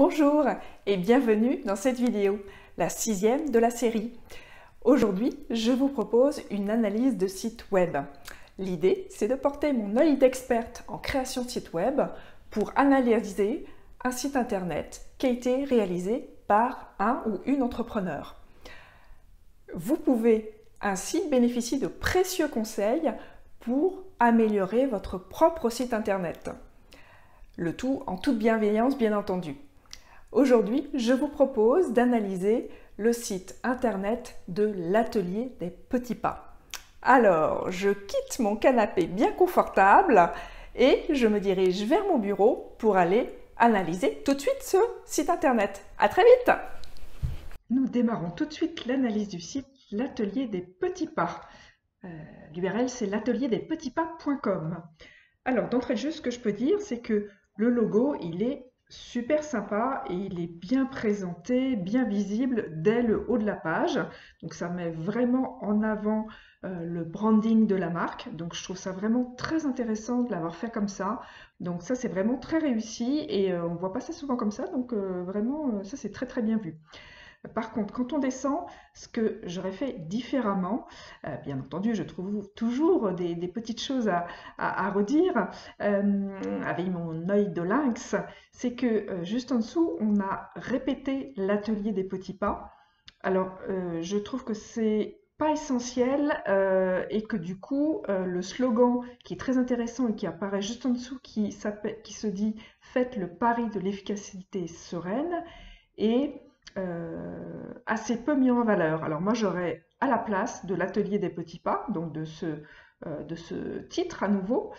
Bonjour et bienvenue dans cette vidéo, la 6e de la série. Aujourd'hui, je vous propose une analyse de site web. L'idée, c'est de porter mon œil d'experte en création de site web pour analyser un site internet qui a été réalisé par un ou une entrepreneur. Vous pouvez ainsi bénéficier de précieux conseils pour améliorer votre propre site internet. Le tout en toute bienveillance, bien entendu. Aujourd'hui, je vous propose d'analyser le site internet de l'Atelier des Petits Pas. Alors, je quitte mon canapé bien confortable et je me dirige vers mon bureau pour aller analyser tout de suite ce site internet. À très vite! Nous démarrons tout de suite l'analyse du site l'Atelier des Petits Pas. L'URL, c'est l'atelierdespetitspas.com. Alors, d'entrée de jeu, ce que je peux dire, c'est que le logo, il est super sympa et il est bien présenté, bien visible dès le haut de la page. Donc ça met vraiment en avant le branding de la marque. Donc je trouve ça vraiment très intéressant de l'avoir fait comme ça. Donc ça c'est vraiment très réussi et on ne voit pas ça souvent comme ça. Donc vraiment ça c'est très très bien vu. Par contre, quand on descend, ce que j'aurais fait différemment, bien entendu, je trouve toujours des petites choses à redire avec mon œil de lynx, c'est que juste en dessous, on a répété l'atelier des petits pas. Alors, je trouve que c'est pas essentiel et que du coup, le slogan qui est très intéressant et qui apparaît juste en dessous, qui se dit « Faites le pari de l'efficacité sereine » et assez peu mis en valeur. Alors moi j'aurais à la place de l'atelier des petits pas, donc de ce titre à nouveau,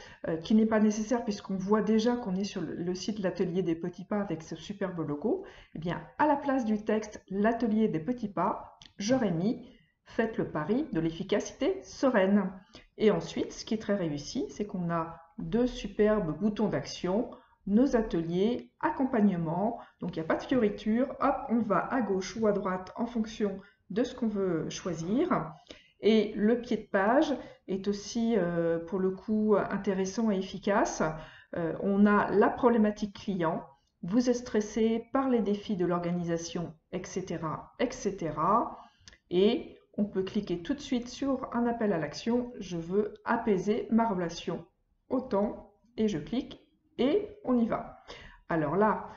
qui n'est pas nécessaire puisqu'on voit déjà qu'on est sur le site l'atelier des petits pas avec ce superbe logo, et bien à la place du texte l'atelier des petits pas, j'aurais mis faites le pari de l'efficacité sereine. Et ensuite, ce qui est très réussi, c'est qu'on a deux superbes boutons d'action, nos ateliers, accompagnement, donc il n'y a pas de fioriture, hop, on va à gauche ou à droite en fonction de ce qu'on veut choisir. Et le pied de page est aussi pour le coup intéressant et efficace. On a la problématique client, vous êtes stressé par les défis de l'organisation, etc., etc. Et on peut cliquer tout de suite sur un appel à l'action, je veux apaiser ma relation au temps, et je clique et on y va. Alors là,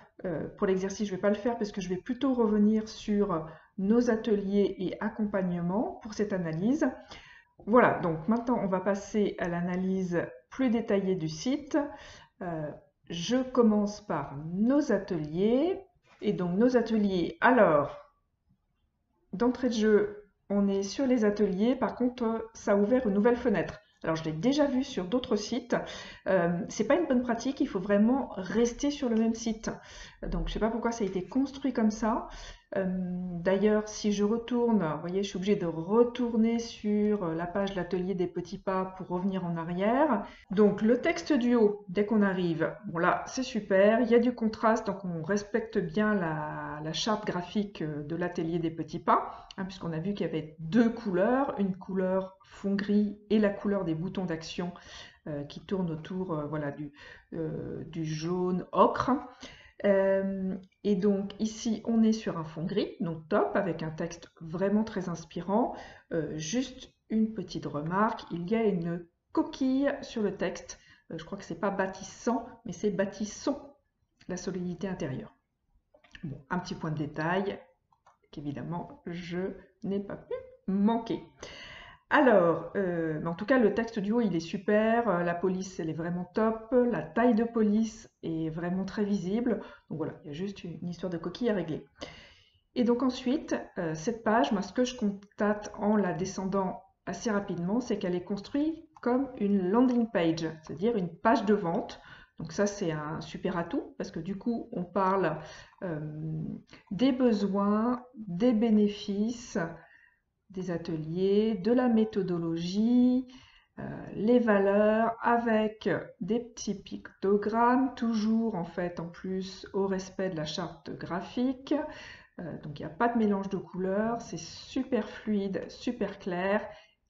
pour l'exercice, je ne vais pas le faire parce que je vais plutôt revenir sur nos ateliers et accompagnements pour cette analyse. Voilà, donc maintenant on va passer à l'analyse plus détaillée du site. Je commence par nos ateliers. Et donc nos ateliers, alors, d'entrée de jeu, on est sur les ateliers. Par contre, ça a ouvert une nouvelle fenêtre. Alors, je l'ai déjà vu sur d'autres sites. C'est pas une bonne pratique, il faut vraiment rester sur le même site. Donc, je ne sais pas pourquoi ça a été construit comme ça. D'ailleurs, si je retourne, vous voyez, je suis obligée de retourner sur la page de l'atelier des petits pas pour revenir en arrière. Donc, le texte du haut, dès qu'on arrive, bon là, c'est super. Il y a du contraste, donc on respecte bien la charte graphique de l'atelier des petits pas, hein, puisqu'on a vu qu'il y avait deux couleurs, une couleur fond gris et la couleur des boutons d'action qui tournent autour voilà, du jaune ocre. Et donc ici on est sur un fond gris, donc top, avec un texte vraiment très inspirant. Juste une petite remarque, il y a une coquille sur le texte. Je crois que c'est pas bâtissant, mais c'est bâtissons, la solidité intérieure. Bon, un petit point de détail qu'évidemment je n'ai pas pu manquer. Alors, en tout cas, le texte du haut, il est super. La police, elle est vraiment top. La taille de police est vraiment très visible. Donc voilà, il y a juste une histoire de coquille à régler. Et donc ensuite, cette page, moi, ce que je constate en la descendant assez rapidement, c'est qu'elle est construite comme une landing page, c'est-à-dire une page de vente. Donc ça, c'est un super atout, parce que du coup, on parle des besoins, des bénéfices, des ateliers, de la méthodologie, les valeurs avec des petits pictogrammes, toujours en fait en plus au respect de la charte graphique. Donc il n'y a pas de mélange de couleurs, c'est super fluide, super clair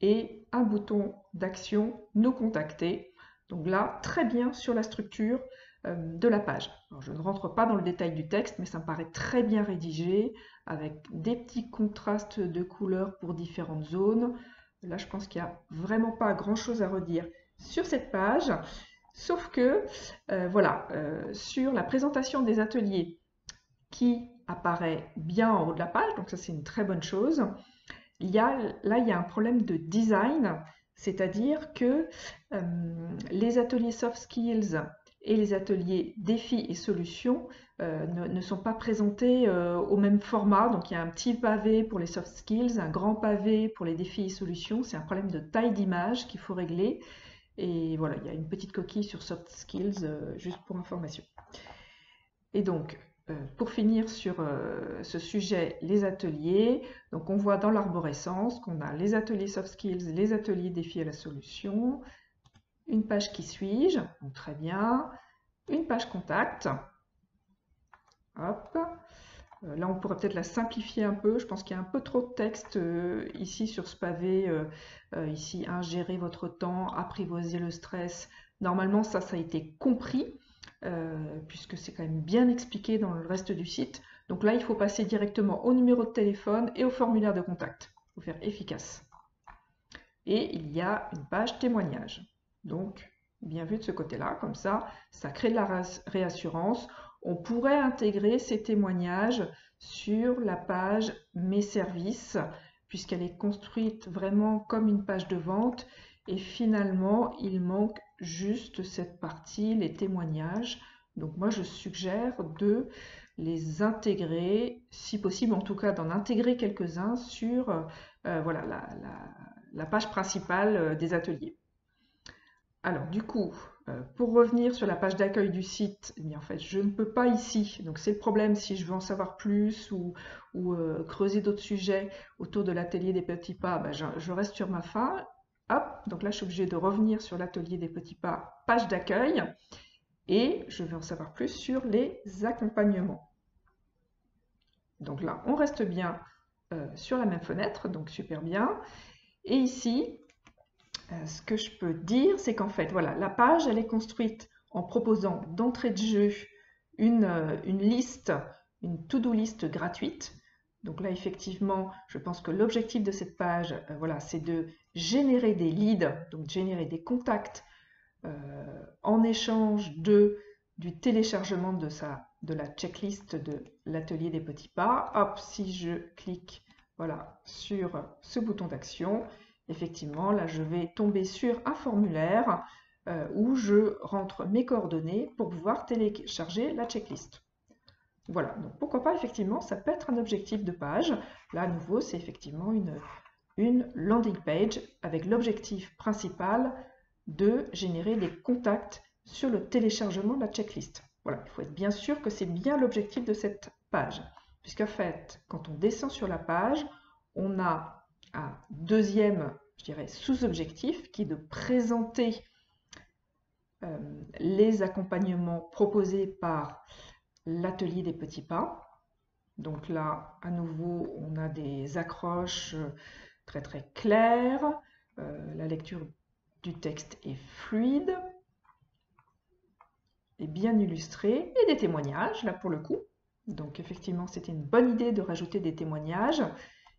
et un bouton d'action, nous contacter. Donc là, très bien sur la structure, de la page. Alors, je ne rentre pas dans le détail du texte, mais ça me paraît très bien rédigé, avec des petits contrastes de couleurs pour différentes zones. Là, je pense qu'il n'y a vraiment pas grand-chose à redire sur cette page, sauf que, voilà, sur la présentation des ateliers qui apparaît bien en haut de la page, donc ça c'est une très bonne chose. Là, il y a un problème de design, c'est-à-dire que les ateliers soft skills et les ateliers défis et solutions ne sont pas présentés au même format. Donc il y a un petit pavé pour les soft skills, un grand pavé pour les défis et solutions. C'est un problème de taille d'image qu'il faut régler. Et voilà, il y a une petite coquille sur soft skills, juste pour information. Et donc, pour finir sur ce sujet, les ateliers, donc on voit dans l'arborescence qu'on a les ateliers soft skills, les ateliers défis à la solution, une page qui suis-je, donc très bien, une page contact, hop, là on pourrait peut-être la simplifier un peu, je pense qu'il y a un peu trop de texte ici sur ce pavé, ici, gérer votre temps, apprivoiser le stress, normalement ça a été compris, puisque c'est quand même bien expliqué dans le reste du site. Donc là, il faut passer directement au numéro de téléphone et au formulaire de contact. Il faut faire efficace. Et il y a une page témoignage. Donc, bien vu de ce côté-là, comme ça crée de la réassurance. On pourrait intégrer ces témoignages sur la page Mes services, puisqu'elle est construite vraiment comme une page de vente. Et finalement, il manque juste cette partie, les témoignages. Donc moi, je suggère de les intégrer, si possible, en tout cas d'en intégrer quelques-uns sur voilà, la page principale des ateliers. Alors du coup, pour revenir sur la page d'accueil du site, eh bien, en fait, je ne peux pas ici, donc c'est le problème si je veux en savoir plus ou creuser d'autres sujets autour de l'atelier des petits pas, ben, je reste sur ma fin. Hop, donc là je suis obligée de revenir sur l'atelier des petits pas, page d'accueil, et je veux en savoir plus sur les accompagnements. Donc là, on reste bien sur la même fenêtre, donc super bien. Et ici, ce que je peux dire, c'est qu'en fait, voilà, la page, elle est construite en proposant d'entrée de jeu une liste, une to-do list gratuite. Donc là, effectivement, je pense que l'objectif de cette page, voilà, c'est de générer des leads, donc générer des contacts en échange du téléchargement de la checklist de l'atelier des petits pas. Hop, si je clique voilà, sur ce bouton d'action, effectivement, là, je vais tomber sur un formulaire où je rentre mes coordonnées pour pouvoir télécharger la checklist. Voilà, donc pourquoi pas, effectivement, ça peut être un objectif de page. Là, à nouveau, c'est effectivement une landing page avec l'objectif principal de générer des contacts sur le téléchargement de la checklist. Voilà, il faut être bien sûr que c'est bien l'objectif de cette page. Puisqu'en fait, quand on descend sur la page, on a un deuxième, je dirais, sous-objectif qui est de présenter les accompagnements proposés par l'atelier des petits pas. Donc là, à nouveau, on a des accroches très très claires. La lecture du texte est fluide et bien illustré, et des témoignages, là pour le coup. Donc effectivement, c'était une bonne idée de rajouter des témoignages.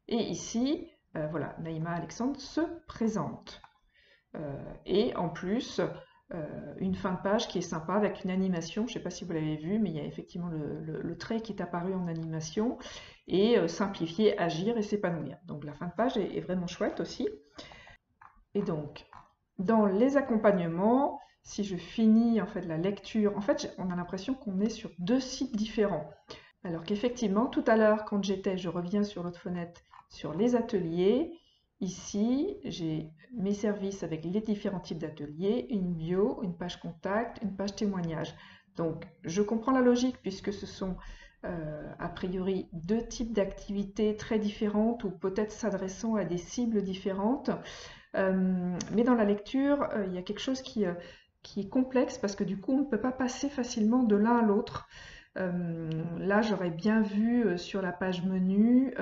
Et ici, voilà, Naïma Alexandre se présente. Et en plus, une fin de page qui est sympa avec une animation. Je ne sais pas si vous l'avez vu, mais il y a effectivement le trait qui est apparu en animation. Et simplifier, agir et s'épanouir. Donc la fin de page est vraiment chouette aussi. Et donc, dans les accompagnements, si je finis en fait la lecture, en fait on a l'impression qu'on est sur deux sites différents. Alors qu'effectivement, tout à l'heure, quand je reviens sur l'autre fenêtre, sur les ateliers, ici, j'ai mes services avec les différents types d'ateliers, une bio, une page contact, une page témoignage. Donc, je comprends la logique puisque ce sont a priori deux types d'activités très différentes ou peut-être s'adressant à des cibles différentes. Mais dans la lecture, il y a quelque chose qui est complexe parce que du coup, on ne peut pas passer facilement de l'un à l'autre. Là, j'aurais bien vu sur la page menu,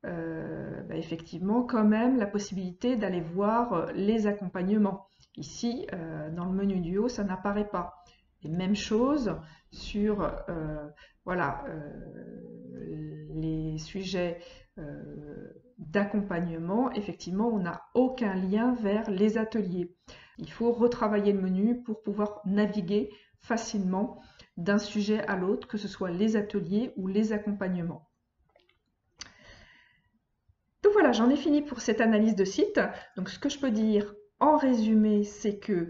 bah, effectivement, quand même, la possibilité d'aller voir les accompagnements. Ici, dans le menu du haut, ça n'apparaît pas. Et même chose sur voilà, les sujets d'accompagnement. Effectivement, on n'a aucun lien vers les ateliers. Il faut retravailler le menu pour pouvoir naviguer facilement d'un sujet à l'autre, que ce soit les ateliers ou les accompagnements. Donc voilà, j'en ai fini pour cette analyse de site. Donc ce que je peux dire en résumé, c'est que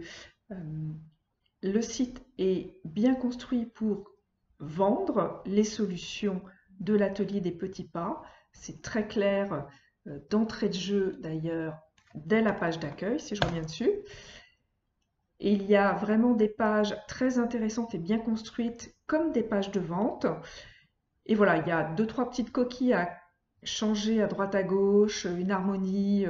le site est bien construit pour vendre les solutions de l'atelier des petits pas. C'est très clair d'entrée de jeu d'ailleurs dès la page d'accueil, si je reviens dessus. Et il y a vraiment des pages très intéressantes et bien construites comme des pages de vente. Et voilà, il y a 2-3 petites coquilles à changer à droite à gauche, une harmonie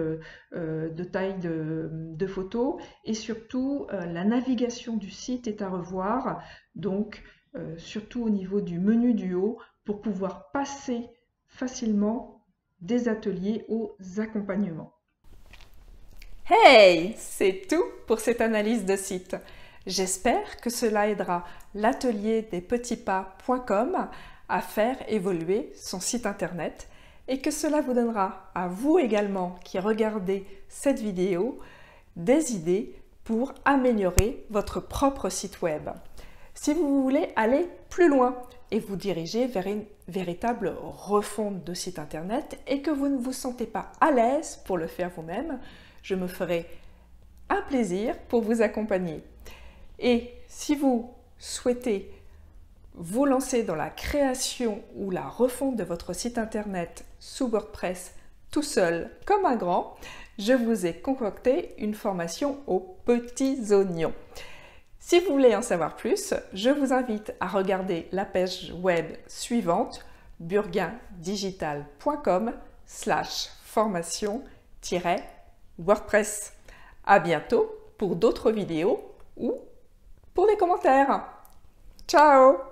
de taille de photos, et surtout la navigation du site est à revoir, donc surtout au niveau du menu du haut, pour pouvoir passer facilement des ateliers aux accompagnements. Hey, c'est tout pour cette analyse de site. J'espère que cela aidera l'atelierDesPetitsPas.com à faire évoluer son site internet et que cela vous donnera à vous également qui regardez cette vidéo des idées pour améliorer votre propre site web. Si vous voulez aller plus loin et vous diriger vers une véritable refonte de site internet et que vous ne vous sentez pas à l'aise pour le faire vous-même, je me ferai un plaisir pour vous accompagner. Et si vous souhaitez vous lancer dans la création ou la refonte de votre site internet sous WordPress tout seul comme un grand, je vous ai concocté une formation aux petits oignons. Si vous voulez en savoir plus, je vous invite à regarder la page web suivante, burguin-digital.com/formation-WordPress. À bientôt pour d'autres vidéos ou pour des commentaires. Ciao!